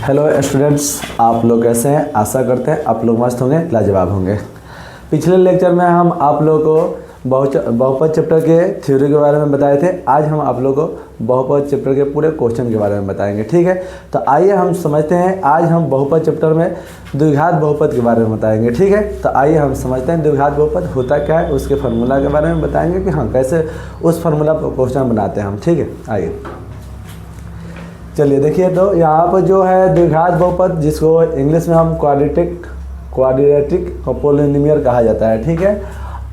Hello students, आप लोग कैसे हैं? आशा करते हैं आप लोग मस्त होंगे, लाजवाब होंगे। पिछले लेक्चर में हम आप लोगों को बहुपद चैप्टर के थ्योरी के बारे में बताए थे। आज हम आप लोगों को बहुपद चैप्टर के पूरे क्वेश्चन के बारे में बताएंगे, ठीक है। तो आइए हम समझते हैं। आज हम बहुपद चैप्टर में द्विघात बहुपद के बारे में बताएंगे, ठीक है। तो आइए हम समझते हैं द्विघात बहुपद होता क्या है, उसके फार्मूला के बारे में बताएंगे कि हाँ कैसे उस फार्मूला पर क्वेश्चन बनाते हैं हम, ठीक है। आइए चलिए देखिए, तो यहाँ पर जो है द्विघात बहुपद, जिसको इंग्लिश में हम क्वाड्रेटिक पॉलिनोमियल कहा जाता है, ठीक है।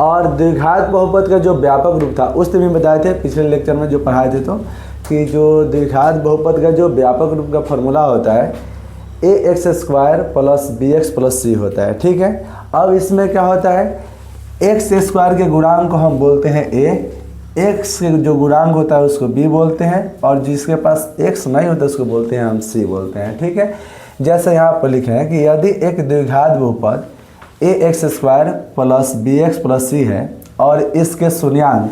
और द्विघात बहुपद का जो व्यापक रूप था उस दिन भी बताए थे पिछले लेक्चर में जो पढ़ाए थे, तो कि जो द्विघात बहुपद का जो व्यापक रूप का फॉर्मूला होता है ax² plus bx plus c होता है, ठीक है। अब इसमें क्या होता है, x² के गुणांक को हम बोलते हैं a, x के जो गुणांक होता है उसको b बोलते हैं, और जिसके पास x नहीं होता उसको बोलते हैं हम c बोलते हैं, ठीक है। जैसे यहाँ पर लिखे हैं कि यदि एक द्विघात बहुपद ax² plus bx plus c है और इसके शून्यांक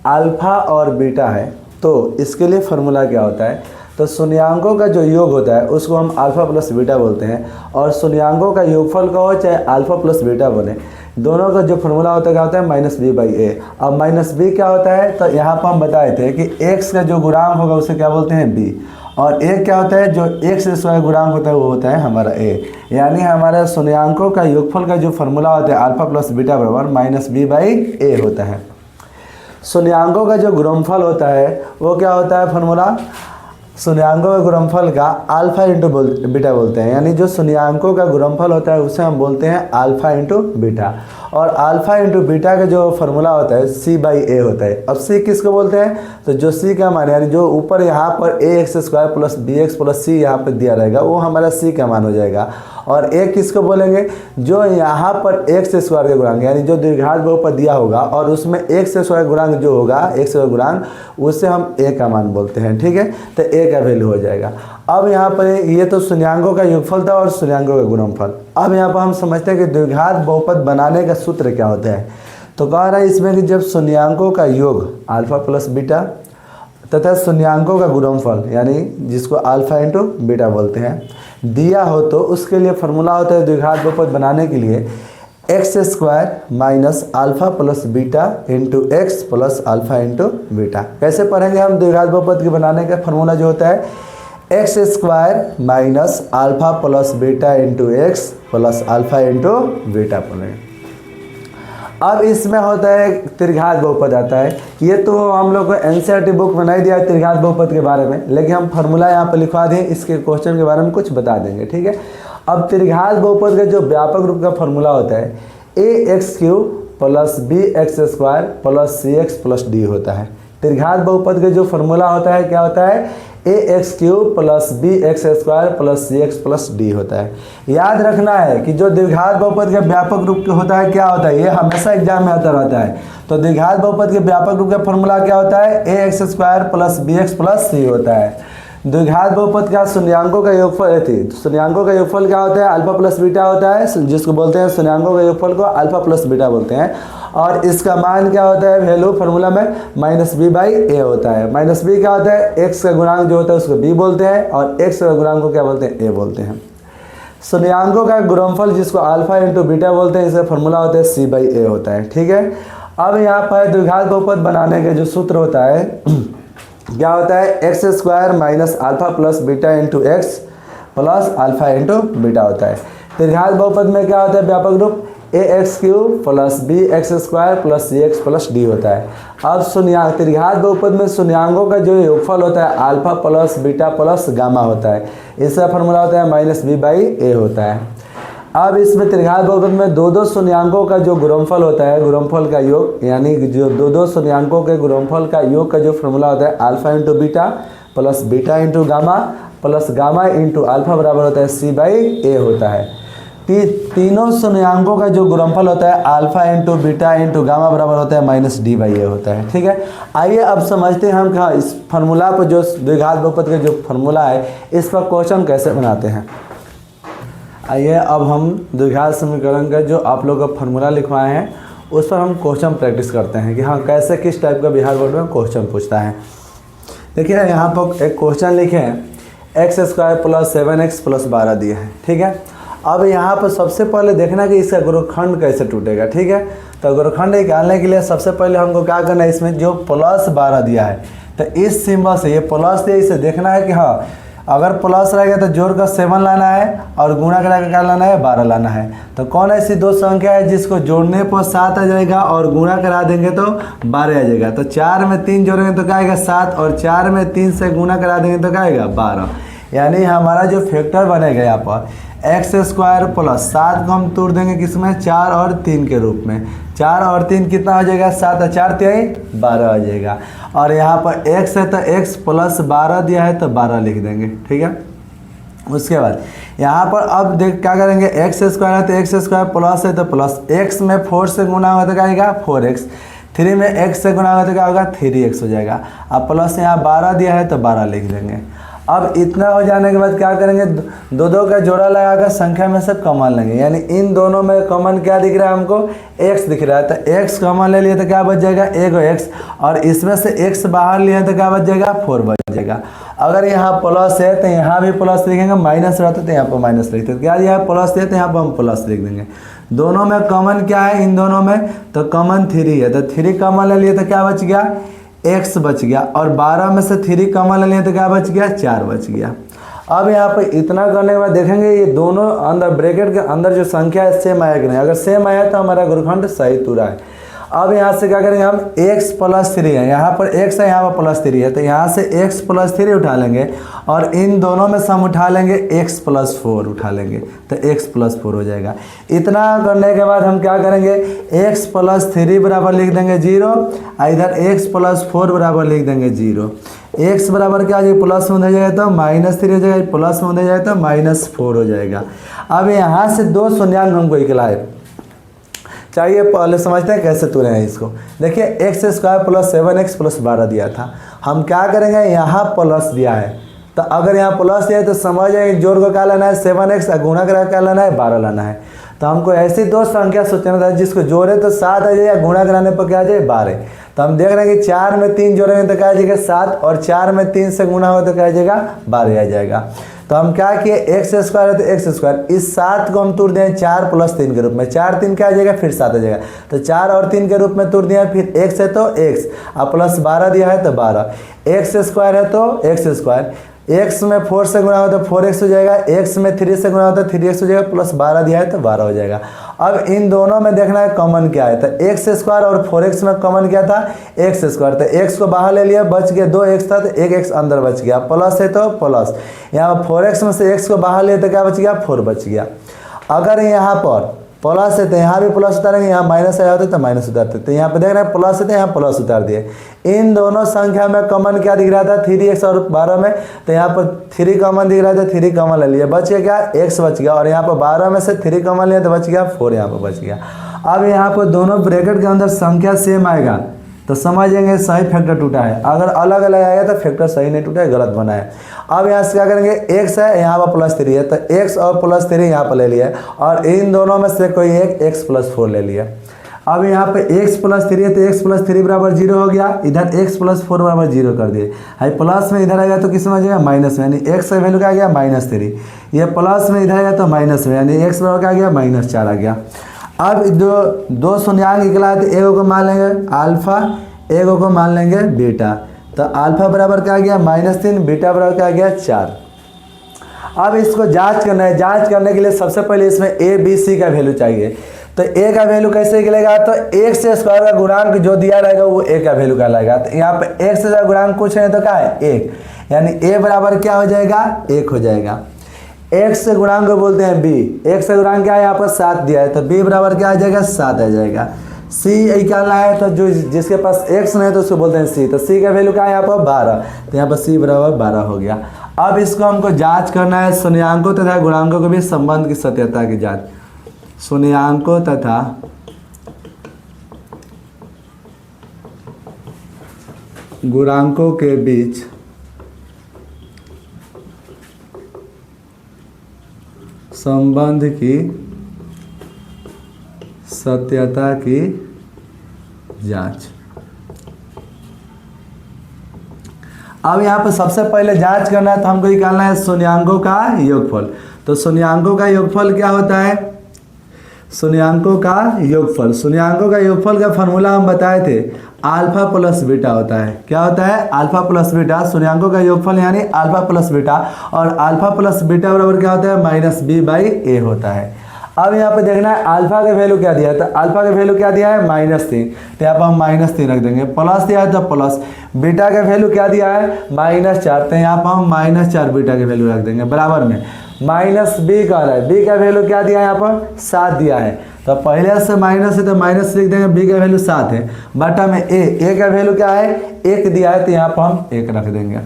अल्फा और बीटा है, तो इसके लिए फार्मूला क्या होता है, तो शून्यांकों का जो योग होता है उसको हम अल्फा प्लस बीटा बोलते हैं, और शून्यांकों का योगफल का हो चाहे अल्फा प्लस बीटा बोले, दोनों का जो फार्मूला होता है क्या होता है, -b/a। अब -b क्या होता है, तो यहाँ पर हम बताए थे कि x का जो गुणांक होगा उसे क्या बोलते हैं b, और a क्या होता है, जो x² गुणांक होता है वो होता है हमारा a। यानी हमारा शून्यांकों का योगफल का जो फार्मूला होता है अल्फा प्लस बीटा बराबर -b/a होता है। शून्यांकों का जो गुणनफल होता है वो क्या होता है फार्मूला, शून्यांकों के गुणनफल का अल्फा इंटू बीटा बोलते हैं। यानी जो शून्यांकों का गुणनफल होता है उसे हम बोलते हैं अल्फा इंटू बीटा, और अल्फा इंटू बीटा का जो फार्मूला होता है c/a होता है। अब c किसको बोलते हैं, तो जो c का मान यानी जो ऊपर यहाँ पर ax² plus bx plus c यहाँ पर दिया रहेगा वो हमारा c का मान हो जाएगा, और a किसको बोलेंगे, जो यहाँ पर x² के गुणांक यानी जो द्विघात बहुपद दिया होगा और उसमें x² गुणांक जो होगा, x² गुणांक, उससे हम a का मान बोलते हैं, ठीक है। तो a का वैल्यू हो जाएगा। अब यहाँ पर ये तो शून्यांकों का योगफल था और शून्यांकों का गुणनफल। अब यहाँ पर हम समझते हैं कि द्विघात बहुपद बनाने का सूत्र क्या होता है। तो कह रहा है इसमें कि जब शून्यांकों का योग अल्फा प्लस बीटा तथा शून्यांकों का गुणनफल यानी जिसको अल्फा इंटू बीटा बोलते हैं दिया हो, तो उसके लिए फार्मूला होता है द्विघात बहुपद बनाने के लिए x² minus alpha plus beta into x plus alpha into beta. कैसे पढ़ेंगे हम द्विघात बहुपद के बनाने का फार्मूला जो होता है x² minus alpha plus beta into x plus alpha into beta पढ़ेंगे। अब इसमें होता है त्रिघात बहुपद आता है। ये तो हम लोग को एनसीईआरटी बुक में नहीं दिया है त्रिघात बहुपद के बारे में, लेकिन हम फार्मूला यहाँ पर लिखवा दें, इसके क्वेश्चन के बारे में कुछ बता देंगे, ठीक है। अब त्रिघात बहुपद का जो व्यापक रूप का फार्मूला होता है ax³ plus bx² plus cx plus d होता है। त्रिघात बहुपद का जो फार्मूला होता है क्या होता है, ax³ plus bx² plus cx plus d होता है। याद रखना है कि जो द्विघात बहुपद का व्यापक रूप होता है क्या होता है, ये हमेशा एग्जाम में आता रहता है। तो द्विघात बहुपद के व्यापक रूप का फार्मूला क्या होता है, ax² plus bx plus c होता है। द्विघात बहुपद का शून्यांकों का योगफल थी, शून्यांकों का योगफल क्या होता है, अल्फा प्लस बीटा होता है, जिसको बोलते हैं शून्यांकों का योगफल को अल्फा प्लस बीटा बोलते हैं, और इसका मान क्या होता है, वैल्यू फार्मूला में -b/a होता है। -b क्या होता है, x का गुणांक जो होता है उसको b बोलते हैं, और x का गुणांक को क्या बोलते हैं, a बोलते हैं। शून्यांकों का गुणनफल जिसको अल्फा इंटू बीटा बोलते हैं, इसका फार्मूला होता है c/a होता है, ठीक है। अब यहाँ पर द्विघात बहुपद बनाने का जो सूत्र होता है क्या होता है, x² minus alpha plus beta into x plus alpha into beta होता है। त्रिघात बहुपद में क्या होता है व्यापक रूप, ax³ plus bx² plus cx plus d होता है। अब त्रिघात बहुपद में शून्यांकों का जो योगफल होता है alpha plus beta plus gamma होता है, इसका फार्मूला होता है -b/a होता है। अब इसमें त्रिघात बहुपद में दो शून्यांकों का जो गुणनफल होता है, गुणनफल का योग यानी जो दो शून्यांकों के गुणनफल का योग का जो फार्मूला होता है alpha into beta plus beta into gamma plus gamma into alpha बराबर होता है c/a होता है। तीनों शून्यांकों का जो गुणनफल होता है alpha into beta into gamma बराबर होता है -d/a होता है, ठीक है। आइए अब समझते हैं हम इस फार्मूला पर जो द्विघात बहुपद का जो फार्मूला है इस पर क्वेश्चन कैसे बनाते हैं। आइए अब हम द्विघात समीकरण का जो आप लोग का फार्मूला लिखवाए हैं उस पर हम क्वेश्चन प्रैक्टिस करते हैं कि हाँ कैसे किस टाइप का बिहार बोर्ड में क्वेश्चन पूछता है। देखिए यहाँ पर एक क्वेश्चन लिखे हैं x square plus 7x plus 12 दिए हैं, ठीक है। अब यहाँ पर सबसे पहले देखना कि इसका गुणनखंड कैसे टूटेगा, ठीक है। तो गुणनखंड निकालने के लिए सबसे पहले हमको क्या करना है, इसमें जो प्लस 12 दिया है तो इस सिंबल से, ये प्लस दिया, इसे देखना है कि हाँ अगर प्लस रहेगा तो जोड़ कर 7 लाना है और गुणा करा कर क्या लाना है, 12 लाना है। तो कौन ऐसी दो संख्या है जिसको जोड़ने पर 7 आ जाएगा और गुणा करा देंगे तो 12 आ जाएगा। तो 4 में 3 जोड़ेंगे तो क्या आएगा 7 और 4 में 3 से गुणा करा देंगे तो क्या आएगा 12। यानी हमारा जो फैक्टर बनेगा यहाँ पर एक्स स्क्वायर प्लस 7 को हम तोड़ देंगे किसमें, 4 और 3 के रूप में। 4 और 3 कितना हो जाएगा, 7 और 4 3 12 हो जाएगा। और यहाँ पर x है तो x प्लस 12 दिया है तो 12 लिख देंगे, ठीक है। उसके बाद यहाँ पर अब देख क्या करेंगे, एक्स स्क्वायर है तो एक्स स्क्वायर प्लस है तो प्लस, x में 4 से गुना होगा तो क्या आएगा 4x, 3 में x से गुना होगा तो क्या होगा 3x हो जाएगा। अब प्लस यहाँ 12 दिया है तो 12 लिख देंगे। अब इतना हो जाने के बाद क्या करेंगे, दो दो का जोड़ा लगाकर संख्या में से कॉमन लेंगे। यानी इन दोनों में कॉमन क्या दिख रहा है हमको, x दिख रहा है। तो x कॉमन ले लिए तो क्या बच जाएगा, एगो x, और इसमें से x बाहर लिया तो क्या बच जाएगा 4 बच जाएगा। अगर यहाँ प्लस है तो यहाँ भी प्लस लिखेंगे, माइनस रहता तो यहाँ पर माइनस लिखते, क्या यहाँ प्लस है तो यहाँ पर हम प्लस लिख देंगे। दोनों में कॉमन क्या है, इन दोनों में तो कॉमन 3 है, तो 3 कॉमन ले लिए तो क्या बच गया, x बच गया। और 12 में से 3 कॉमन ले लिए तो क्या बच गया, 4 बच गया। अब यहाँ पर इतना करने के बाद देखेंगे ये दोनों अंदर ब्रैकेट के अंदर जो संख्या है सेम आया कि नहीं। अगर सेम आया तो हमारा गुणनखंड सही तुरा है। अब यहाँ से क्या करेंगे हम, x प्लस 3 है, यहाँ पर x है यहाँ पर प्लस 3 है, तो यहाँ से x प्लस 3 उठा लेंगे और इन दोनों में सम उठा लेंगे, x प्लस 4 उठा लेंगे तो x प्लस 4 हो जाएगा। इतना करने के बाद हम क्या करेंगे, x प्लस 3 बराबर लिख देंगे 0, इधर x प्लस 4 बराबर लिख देंगे 0। x बराबर क्या हो जाएगा, प्लस में हो जाएगा तो -3 हो जाएगा, प्लस में हो जाएगा तो -4 हो जाएगा। अब यहाँ से दो शून्यांक हमको निकलाए चाहिए, पहले समझते हैं कैसे तुरे हैं इसको। देखिए x square plus 7x plus 12 दिया था, हम क्या करेंगे, यहाँ प्लस दिया है तो अगर यहाँ प्लस दिया है तो समझ जाएंगे जोड़ को क्या लाना है 7x, गुणा करा क्या लाना है 12 लाना है। तो हमको ऐसी दो संख्या सोचना था जिसको जोड़े तो 7 आ जाए, गुणा कराने पर क्या आ जाए 12। तो हम देख रहे हैं कि 4 में 3 जोड़ेंगे तो क्या आ जाएगा 7 और 4 में 3 से गुणा हो तो क्या आ जाएगा 12 आ जाएगा। तो हम क्या किए, एक्स स्क्वायर है तो एक्स स्क्वायर, इस 7 को हम तोड़ दें 4 प्लस 3 के रूप में, 4 3 क्या आ जाएगा फिर 7 आ जाएगा। तो 4 और 3 के रूप में तोड़ दिया, फिर x है तो x, अब प्लस 12 दिया है तो 12, एक्स स्क्वायर है तो एक्स स्क्वायर, x में 4 से गुणा हो तो 4x हो जाएगा, x में 3 से गुणा हो तो 3x हो जाएगा, प्लस 12 दिया है तो 12 हो जाएगा। अब इन दोनों में देखना है कॉमन क्या है, तो एक्स स्क्वायर और 4x में कॉमन क्या था एक्स स्क्वायर, तो x को बाहर ले लिया, बच गया 2x था तो 1x अंदर बच गया, प्लस है तो प्लस, यहाँ 4x में से x को बाहर लिया तो क्या बच गया 4 बच गया। अगर यहाँ पर प्लस है तो यहाँ भी प्लस उतारेंगे, यहाँ माइनस आया होता है तो माइनस उतारते, तो यहाँ पे देख रहे हैं प्लस है तो यहाँ प्लस उतार दिए। इन दोनों संख्या में कॉमन क्या दिख रहा था 3x और 12 में, तो यहाँ पर 3 कॉमन दिख रहा था, 3 कॉमन ले लिया, बच गया क्या x बच गया, और यहाँ पर 12 में से 3 कॉमन लिया तो बच गया 4, यहाँ पर बच गया। अब यहाँ पर दोनों ब्रैकेट के अंदर संख्या सेम आएगा तो समझेंगे सही फैक्टर टूटा है, अगर अलग अलग आएगा तो फैक्टर सही नहीं टूटा है, गलत बना है। अब यहाँ से क्या करेंगे, x है यहाँ पर प्लस 3 है तो x और प्लस 3 यहाँ पर ले लिया है, और इन दोनों में से कोई एक x प्लस 4 ले लिया। अब यहाँ पे x प्लस 3 है तो x प्लस 3 बराबर 0 हो गया, इधर x प्लस 4 बराबर 0 कर दिए, है प्लस में इधर आएगा तो किस में आ जाएगा माइनस में, यानी x का वैल्यू क्या आ गया -3, ये प्लस में इधर आएगा तो माइनस में, यानी x बराबर क्या आ गया -4 आ गया। अब दो शून्यांक निकला है तो एगो को मान लेंगे अल्फा, एगो को मान लेंगे बीटा, तो अल्फा बराबर क्या आ गया -3, बीटा बराबर क्या आ गया 4। अब इसको जांच करना है, जांच करने के लिए सबसे पहले इसमें a b c का वैल्यू चाहिए। तो a का वैल्यू कैसे निकलेगा, तो x से स्क्वायर का गुणांक जो दिया रहेगा वो a का वैल्यू कहलाएगा। तो यहाँ पे x से गुणांक कुछ नहीं तो क्या है 1, यानी a बराबर क्या हो जाएगा 1 हो जाएगा। x से गुणांक को बोलते हैं b, x से गुणांक क्या है यहाँ पर 7 दिया है तो b बराबर क्या आ जाएगा 7 आ जाएगा। c निकालना है तो जो जिसके पास x नहीं है तो उसको बोलते हैं c, तो c का वैल्यू क्या है यहाँ पर 12, तो यहाँ पर c बराबर 12 हो गया। अब इसको हमको जांच करना है शून्यांकों तथा गुणांकों के बीच संबंध की सत्यता की जांच, शून्यांकों तथा गुणांकों के बीच संबंध की सत्यता की जांच। अब यहाँ पर सबसे पहले जांच करना है तो हमको निकालना है शून्याङ्कों का योगफल। तो शून्याङ्कों का योगफल क्या होता है? शून्याङ्कों का योगफल का फॉर्मूला हम बताए थे, अल्फा प्लस बीटा होता है। क्या होता है? Alpha plus beta. शून्याङ्कों का योगफल यानी अल्फा प्लस बीटा, और अल्फा प्लस बीटा बराबर क्या होता है? माइनस बी बाई ए होता है। अब यहाँ पे देखना है अल्फा का वैल्यू क्या दिया है, तो अल्फा का वैल्यू क्या दिया है? -3, तो यहाँ पर हम -3 रख देंगे। प्लस दिया है तो प्लस। बीटा का वैल्यू क्या दिया है? -4, तो यहाँ पर हम -4 बीटा के वैल्यू रख देंगे बराबर में। माइनस बी कह रहा है, बी का वैल्यू क्या दिया है? यहाँ पर 7 दिया है, तो पहले से माइनस है तो माइनस लिख देंगे। बी का वैल्यू 7 है, बटा में ए का वैल्यू क्या है? 1 दिया है, तो यहाँ पर हम 1 रख देंगे।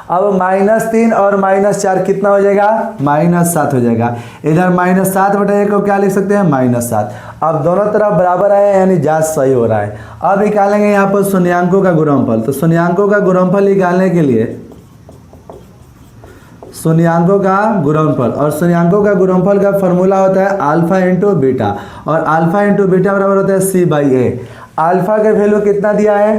अब -3 और -4 कितना हो जाएगा? -7 हो जाएगा। इधर -7 बटा 1 को क्या लिख सकते हैं? -7। अब दोनों तरफ बराबर आए यानी जांच सही हो रहा है। अब निकालेंगे यहाँ पर शून्याङ्कों का गुणनफल। तो शून्याङ्कों का गुणनफल निकालने के लिए शून्याङ्कों का गुणनफल, और शून्याङ्कों का गुणनफल का फॉर्मूला होता है अल्फा इंटू बीटा, और अल्फा इंटू बीटा बराबर होता है सी बाई ए। अल्फा का वैल्यू कितना दिया है?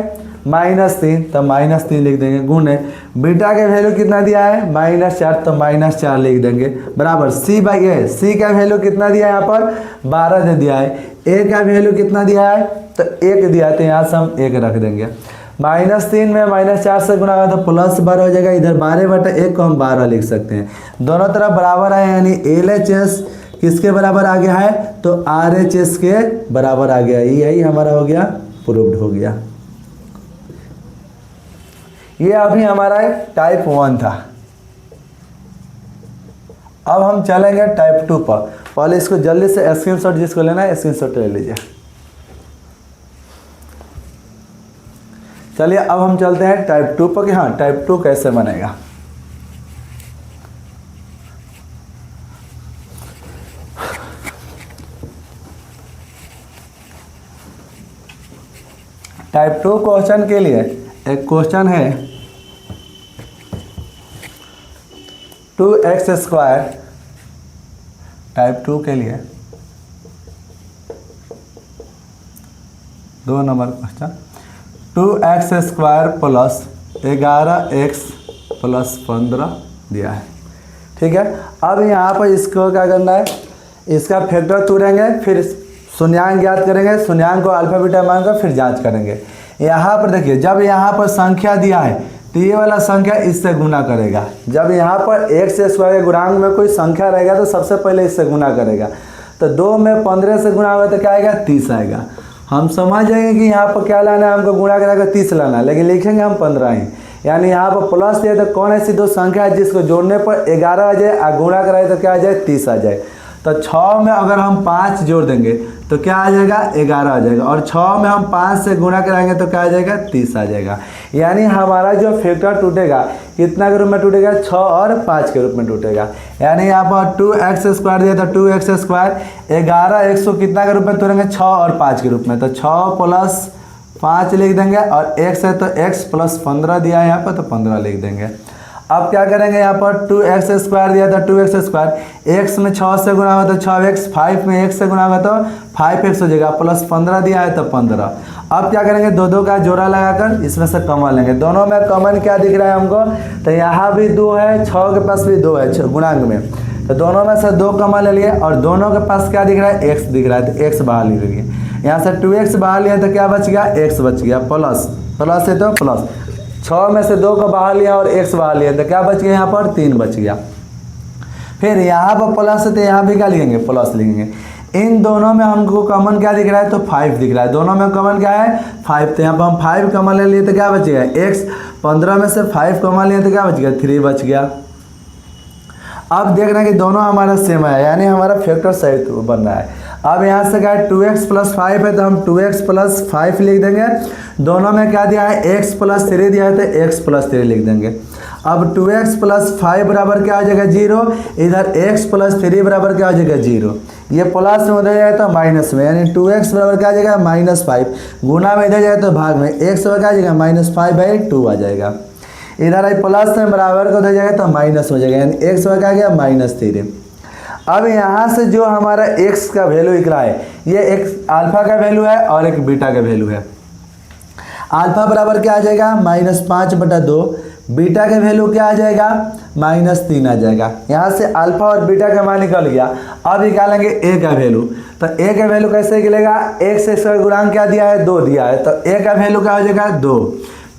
-3, तो -3 लिख देंगे, गुण है। बीटा का वैल्यू कितना दिया है? -4, तो -4 लिख देंगे बराबर सी बाई ए। सी का वैल्यू कितना दिया है? यहाँ पर 12 दे दिया है। ए का वैल्यू कितना दिया है? तो 1 दिया है, तो यहाँ से हम 1 रख देंगे। -3 में -4 से गुणा होगा तो +12 हो जाएगा। इधर 12 बटा 1 को हम 12 लिख सकते हैं। दोनों तरफ बराबर है यानी LHS किसके बराबर आ गया है? तो RHS के बराबर आ गया। यही हमारा हो गया, प्रूव्ड हो गया। ये अभी हमारा टाइप 1 था। अब हम चलेंगे टाइप 2 पर। पहले इसको जल्दी से स्क्रीनशॉट, जिसको लेना है स्क्रीनशॉट ले लीजिए। चलिए अब हम चलते हैं टाइप 2 पर कि हाँ टाइप 2 कैसे बनेगा। टाइप 2 क्वेश्चन के लिए एक क्वेश्चन है 2x²। टाइप 2 के लिए 2 number question 2x² plus 11x plus 15 दिया है। ठीक है, अब यहाँ पर इसको क्या करना है? इसका फैक्टर तोड़ेंगे, फिर शून्याङ्क ज्ञात करेंगे, शून्याङ्क को अल्फा बीटा मानकर फिर जांच करेंगे। यहाँ पर देखिए, जब यहाँ पर संख्या दिया है तो ये वाला संख्या इससे गुना करेगा। जब यहाँ पर x² के गुणांक में कोई संख्या रहेगा तो सबसे पहले इससे गुना करेगा। तो 2 में 15 से गुना होगा तो क्या आएगा? 30 आएगा। हम समझ जाएंगे कि यहाँ पर क्या लाना है, हमको गुणा करेगा 30 लाना है, लेकिन लिखेंगे हम 15 ही। यानी यहाँ पर प्लस दिए तो कौन ऐसी दो संख्या है जिसको जोड़ने पर 11 आ जाए और गुणा कराए तो क्या आ जाए? 30 आ जाए। तो 6 में अगर हम 5 जोड़ देंगे तो क्या आ जाएगा? 11 आ जाएगा, और 6 में हम 5 से गुणा कराएंगे तो क्या आ जाएगा? 30 आ जाएगा। यानी हमारा जो फैक्टर टूटेगा कितना के रूप में टूटेगा? 6 और 5 के रूप में टूटेगा। यानी यहाँ पर 2x² दिया था, 2x², 11x को कितना के रूप में तोड़ेंगे? 6 और 5 के रूप में, तो 6 प्लस 5 लिख देंगे, और x है तो x प्लस 15 दिया है यहाँ पर, तो 15 लिख देंगे। अब क्या करेंगे? यहाँ पर 2x² दिया था, 2x², x में 6 से गुणा होगा तो 6x, 5 में 1 से गुणा होगा तो 5x हो जाएगा, प्लस 15 दिया है तो 15। अब क्या करेंगे? दो का जोड़ा लगाकर इसमें से कॉमन लेंगे। दोनों में कॉमन क्या दिख रहा है हमको? तो यहाँ भी 2 है, 6 के पास भी 2 है गुणांक में, तो दोनों में से 2 कॉमन ले लिए, और दोनों के पास क्या दिख रहा है? x दिख रहा है, तो x बाहर ले लिए। यहाँ से 2x बाहर लिया तो क्या बच गया? x बच गया, प्लस है तो प्लस। 6 में से 2 को बाहर लिया और x बाहर लिया तो क्या बच गया? यहाँ पर 3 बच गया। फिर यहाँ पर प्लस है तो यहाँ भी क्या लिखेंगे? प्लस लिखेंगे। इन दोनों में हमको कॉमन क्या दिख रहा है? तो 5 दिख रहा है। दोनों में कॉमन क्या है? 5, तो यहाँ पर हम 5 कॉमन ले लिए तो क्या बच गया? x। 15 में से 5 कॉमन लिए तो क्या बच गया? 3 बच गया। अब देख रहे हैं कि दोनों हमारा सेम है, यानी हमारा फैक्टर सही बन रहा है। अब यहाँ से क्या है? 2x प्लस 5 है तो हम 2x प्लस 5 लिख देंगे। दोनों में क्या दिया है? x प्लस 3 दिया है तो x प्लस 3 लिख देंगे। अब 2x प्लस 5 बराबर क्या हो जाएगा? 0। इधर x प्लस 3 बराबर क्या हो जाएगा? 0। ये प्लस में उधर जाए तो माइनस में, यानी 2x बराबर क्या आ जाएगा? -5। गुना में इधर जाए तो भाग में, x बराबर क्या आ जाएगा? -5/2 आ जाएगा। इधर आई प्लस में बराबर को उधर जाएगा तो माइनस हो जाएगा, यानी x बराबर क्या आ गया? -3। अब यहाँ से जो हमारा x का वैल्यू निकला है, ये एक अल्फा का वैल्यू है और एक बीटा का वैल्यू है। अल्फा बराबर क्या आ जाएगा -5/2, बीटा का वैल्यू क्या आ जाएगा -3 आ जाएगा। यहाँ से अल्फा और बीटा का मान निकल गया। अब निकालेंगे ए का वैल्यू, तो ए का वैल्यू कैसे निकलेगा, एक से इसका गुणांक क्या दिया है 2 दिया है, तो ए का वैल्यू क्या हो जाएगा 2।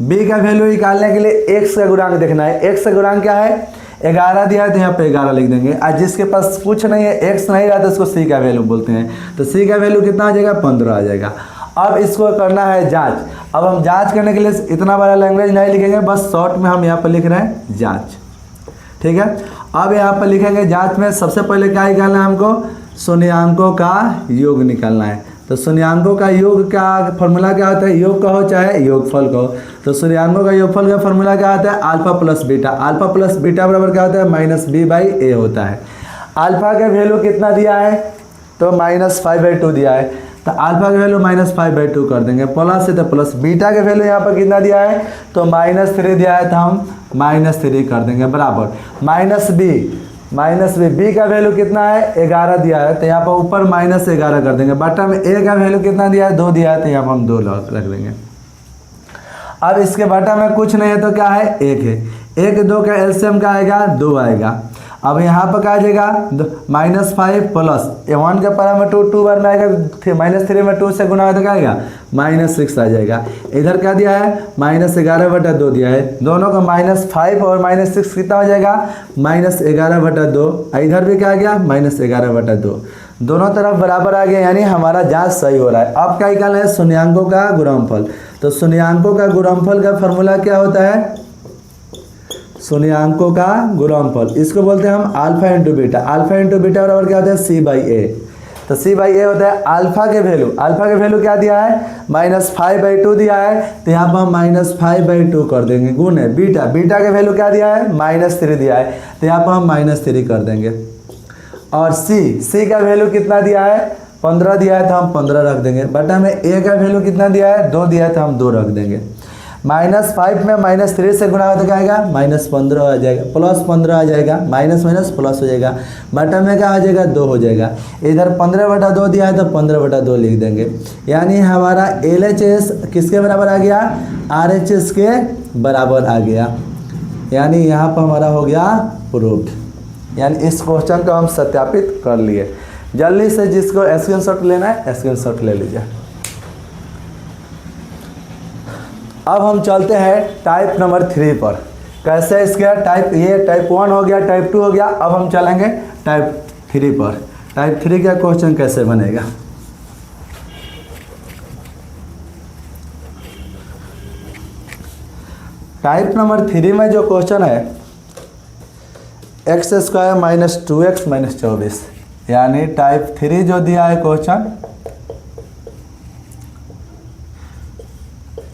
बी का वैल्यू निकालने के लिए एक्स का गुणांक देखना है, एक्स का गुणांक क्या है 11 दिया है, तो यहाँ पे 11 लिख देंगे। आज जिसके पास कुछ नहीं है, एक्स नहीं रहा, तो इसको सी का वैल्यू बोलते हैं, तो सी का वैल्यू कितना आ जाएगा 15 आ जाएगा। अब इसको करना है जांच। अब हम जांच करने के लिए इतना बड़ा लैंग्वेज नहीं लिखेंगे, बस शॉर्ट में हम यहाँ पर लिख रहे हैं जांच, ठीक है। अब यहाँ पर लिखेंगे जांच में सबसे पहले क्या निकालना है हमको, शून्यांकों का योग निकालना है। तो शून्यांकों का योग का फॉर्मूला क्या होता है, योग का हो चाहे योगफल का हो, तो शून्यांकों का योगफल का फॉर्मूला क्या होता है alpha plus beta. Alpha plus beta बराबर क्या होता है -b/a होता है। अल्फा का वैल्यू कितना दिया है, तो -5/2 दिया है, तो अल्फा का वैल्यू -5/2 कर देंगे, प्लस है तो प्लस। बीटा का वैल्यू यहाँ पर कितना दिया है, तो -3 दिया है, तो हम -3 कर देंगे बराबर -b। बी का वैल्यू कितना है 11 दिया है, तो यहाँ पर ऊपर -11 कर देंगे। बटा में ए का वैल्यू कितना दिया है 2 दिया है, तो यहाँ पर हम 2 रख देंगे। अब इसके बटा में कुछ नहीं है तो क्या है 1 है, 1 2 का एलसीएम क्या आएगा 2 आएगा। अब यहाँ पर क्या आ जाएगा -5 प्लस 1 का पैरामीटर 2 बार में आएगा, -3 में 2 से गुना है तो क्या आएगा -6 आ जाएगा। इधर क्या दिया है -11/2 दिया है, दोनों का -5 और -6 कितना हो जाएगा -11/2। इधर भी क्या आ गया -11/2, दोनों तरफ बराबर आ गया, यानी हमारा जांच सही हो रहा है। अब क्या निकालना है शून्यांकों का गुणनफल, तो शून्यांकों का गुणनफल का फॉर्मूला क्या होता है, शून्यांकों का गुणनफल, इसको बोलते हैं हम alpha into beta. Alpha into beta बराबर क्या होता है c/a, तो c/a होता है अल्फा के वैल्यू क्या दिया है -5/2 दिया है, तो यहाँ पर हम -5/2 कर देंगे, गुण है बीटा के वैल्यू क्या दिया है -3 दिया है, तो यहाँ पर हम -3 कर देंगे। और c का वैल्यू कितना दिया है 15 दिया है, तो हम 15 रख देंगे। बटा में a का वैल्यू कितना दिया है 2 दिया है, तो हम 2 रख देंगे। -5 में -3 से गुणा हो तो क्या आएगा -15 आ जाएगा, +15 आ जाएगा, माइनस माइनस प्लस हो जाएगा। बटा में क्या आ जाएगा 2 हो जाएगा। इधर 15/2 दिया है, तो 15/2 लिख देंगे, यानी हमारा LHS किसके बराबर आ गया RHS के बराबर आ गया, यानी यहाँ पर हमारा हो गया प्रूव्ड, यानी इस क्वेश्चन को हम सत्यापित कर लिए। जल्दी से जिसको स्क्रीनशॉट लेना है स्क्रीनशॉट ले लीजिए। अब हम चलते हैं टाइप नंबर 3 पर, कैसे इसका टाइप 1 हो गया, टाइप 2 हो गया। अब हम चलेंगे टाइप 3 पर, टाइप 3 का क्वेश्चन कैसे बनेगा। टाइप नंबर 3 में जो क्वेश्चन है x² - 2x - 24, यानी टाइप 3 जो दिया है क्वेश्चन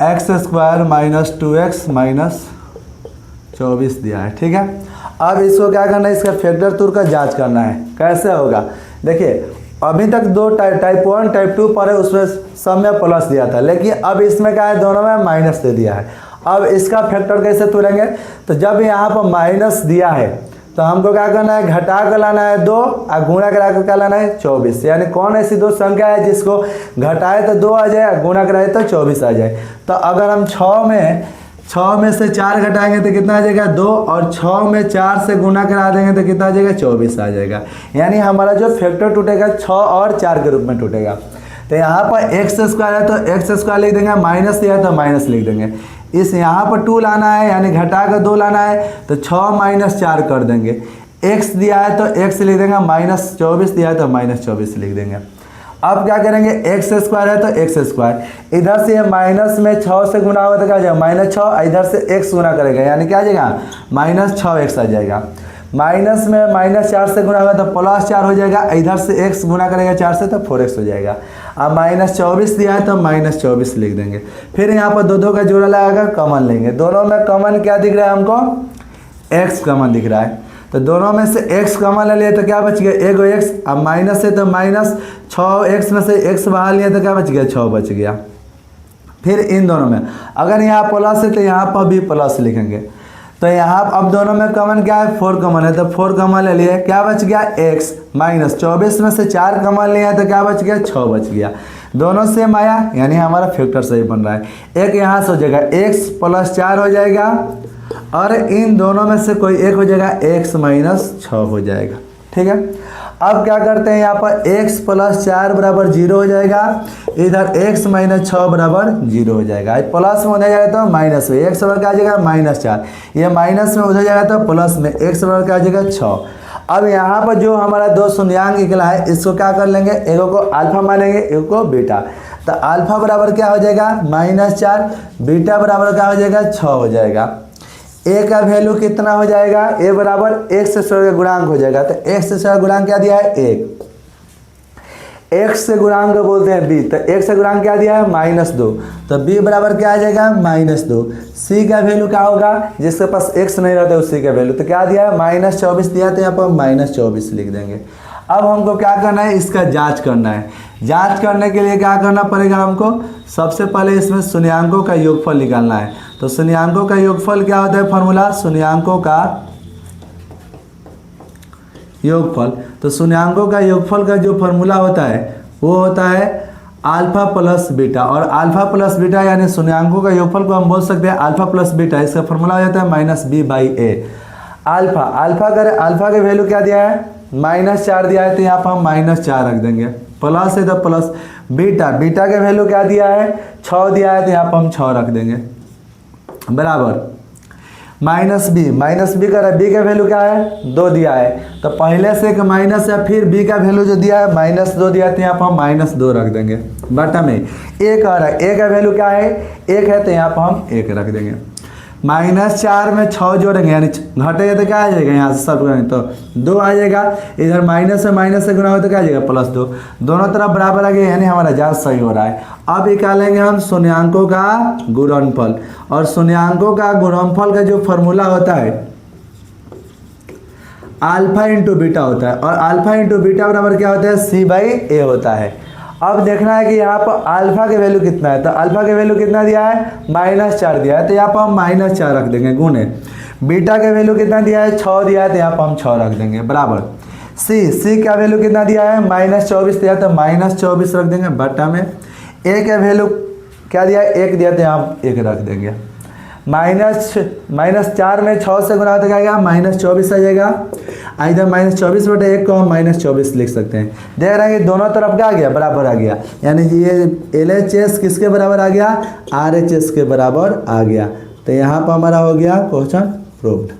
x² - 2x - 24 दिया है, ठीक है। अब इसको क्या करना है, इसका फैक्टर टूर का जांच करना है, कैसे होगा। देखिए अभी तक दो टाइप 1 टाइप 2 पर है, उसमें सब में प्लस दिया था, लेकिन अब इसमें क्या है दोनों में माइनस दे दिया है। अब इसका फैक्टर कैसे तोड़ेंगे, तो जब यहाँ पर माइनस दिया है तो हमको क्या करना है घटा कर लाना है 2 और गुणा करा कर क्या लाना है 24, यानी कौन ऐसी दो संख्या है जिसको घटाए तो 2 आ जाए, गुणा कराए तो 24 आ जाए। तो अगर हम 6 में से 4 घटाएंगे तो कितना आ जाएगा 2, और 6 में 4 से गुना करा देंगे तो कितना आ जाएगा 24 आ जाएगा, यानी हमारा जो फैक्टर टूटेगा 6 और 4 के रूप में टूटेगा। तो यहाँ पर x² है तो x² लिख देंगे, माइनस दिया है तो माइनस लिख देंगे। इस यहाँ पर 2 लाना है, यानी घटा कर 2 लाना है, तो 6 - 4 कर देंगे। x दिया है तो x लिख देंगे, -24 दिया है तो -24 लिख देंगे। अब क्या करेंगे x² है तो x², इधर से माइनस में 6 से गुना होगा तो क्या आ जाएगा -6, इधर से x गुना करेगा, यानी क्या आ जाएगा -6x आ जाएगा। माइनस में -4 से गुना होगा तो +4 हो जाएगा, इधर से x गुना करेगा 4 से तो 4x हो जाएगा। अब -24 दिया है तो -24 लिख देंगे। फिर यहाँ पर 2 का जोड़ा लगाकर कॉमन लेंगे, दोनों में कॉमन क्या दिख रहा है हमको x कॉमन दिख रहा है, तो दोनों में से x कॉमन ले लिए तो क्या बच गया एगो x। अब माइनस है तो माइनस 6x में से x बाहर लिया तो क्या बच गया 6 बच गया। फिर इन दोनों में अगर यहाँ प्लस है तो यहाँ पर भी प्लस लिखेंगे, तो यहाँ अब दोनों में कॉमन क्या है 4 कॉमन है, तो 4 कॉमन ले लिए, क्या बच गया x। -24 में से 4 कॉमन लिया तो क्या बच गया 6 बच गया। दोनों सेम आया यानी हमारा फैक्टर सही बन रहा है। एक यहाँ से हो जाएगा x + 4 हो जाएगा और इन दोनों में से कोई एक हो जाएगा x - 6 हो जाएगा। ठीक है, अब क्या करते हैं यहाँ पर x + 4 = 0 हो जाएगा, इधर x - 6 = 0 हो जाएगा। प्लस में उधर जाएगा तो माइनस में x बराबर क्या आ जाएगा -4, ये माइनस में उधर जाएगा तो प्लस में x बराबर क्या आ जाएगा 6। अब यहाँ पर जो हमारा दो शून्यांक निकला है इसको क्या कर लेंगे, एक को अल्फा मानेंगे एक को बीटा। तो अल्फा बराबर क्या हो जाएगा -4, बीटा बराबर क्या हो जाएगा 6 हो जाएगा। ए का वैल्यू कितना हो जाएगा, ए बराबर x से का गुणांक हो जाएगा। तो x से का गुणांक क्या दिया है 1, x से गुणांक बोलते हैं b, तो x से गुणांक क्या दिया है -2, तो b बराबर क्या आ जाएगा -2। c का वैल्यू क्या होगा, जिसके पास x नहीं रहता उसी का वैल्यू, तो क्या दिया है -24 दिया, तो यहाँ पर -24 लिख देंगे। अब हमको क्या करना है, इसका जांच करना है। जांच करने के लिए क्या करना पड़ेगा हमको, सबसे पहले इसमें शून्यांकों का योगफल निकालना है। तो शून्यांकों का योगफल क्या होता है, फॉर्मूला शून्यांकों का योगफल। तो शून्यांकों का योगफल का जो फॉर्मूला होता है वो होता है अल्फा प्लस बीटा, और अल्फा प्लस बीटा यानी शून्यांकों का योगफल को हम बोल सकते हैं अल्फा प्लस बीटा। इसका फॉर्मूला हो जाता है -b/a। अल्फा का वैल्यू क्या दिया है -4 दिया है, तो यहाँ पर हम -4 रख देंगे, प्लस है तो प्लस। बीटा का वैल्यू क्या दिया है 6 दिया है, तो यहाँ पर हम 6 रख देंगे, बराबर -b का वैल्यू क्या है 2 दिया है, तो पहले से एक माइनस है, फिर b का वैल्यू जो दिया है -2 दिया है, तो यहाँ पर हम -2 रख देंगे। बटा में एक आ रहा है, a का वैल्यू क्या है 1 है, तो यहाँ पर हम 1 रख देंगे। -4 में 6 जोड़ेंगे यानी घटेगा तो क्या आ जाएगा, यहाँ से सब करेंगे तो 2 आ जाएगा, इधर माइनस से गुना हो तो क्या आ जाएगा +2, दोनों तरफ बराबर आ गया, यानी हमारा जांच सही हो रहा है। अब निकालेंगे हम शून्यांकों का गुणनफल, और शून्यांकों का गुणनफल का जो फॉर्मूला होता है अल्फा × बीटा होता है, और अल्फा × बीटा बराबर क्या होता है c/a होता है। अब देखना है कि यहाँ पर अल्फा के वैल्यू कितना है, तो अल्फा के वैल्यू कितना दिया है -4 दिया है, तो यहाँ पर हम -4 रख देंगे गुणे। बीटा के वैल्यू कितना दिया है 6 दिया है, तो यहाँ पर हम 6 रख देंगे, बराबर। सी का वैल्यू कितना दिया है -24 दिया है, तो -24 रख देंगे, बटा में ए का वैल्यू क्या दिया है 1 दिया, तो यहाँ हम 1 रख देंगे। -4 में 6 से गुना होता क्या -24 आ जाएगा, इधर -24/1 को हम -24 लिख सकते हैं। देख रहे हैं कि दोनों तरफ क्या आ गया बराबर आ गया, यानी ये LHS किसके बराबर आ गया RHS के बराबर आ गया। तो यहाँ पर हमारा हो गया क्वेश्चन प्रूव्ड।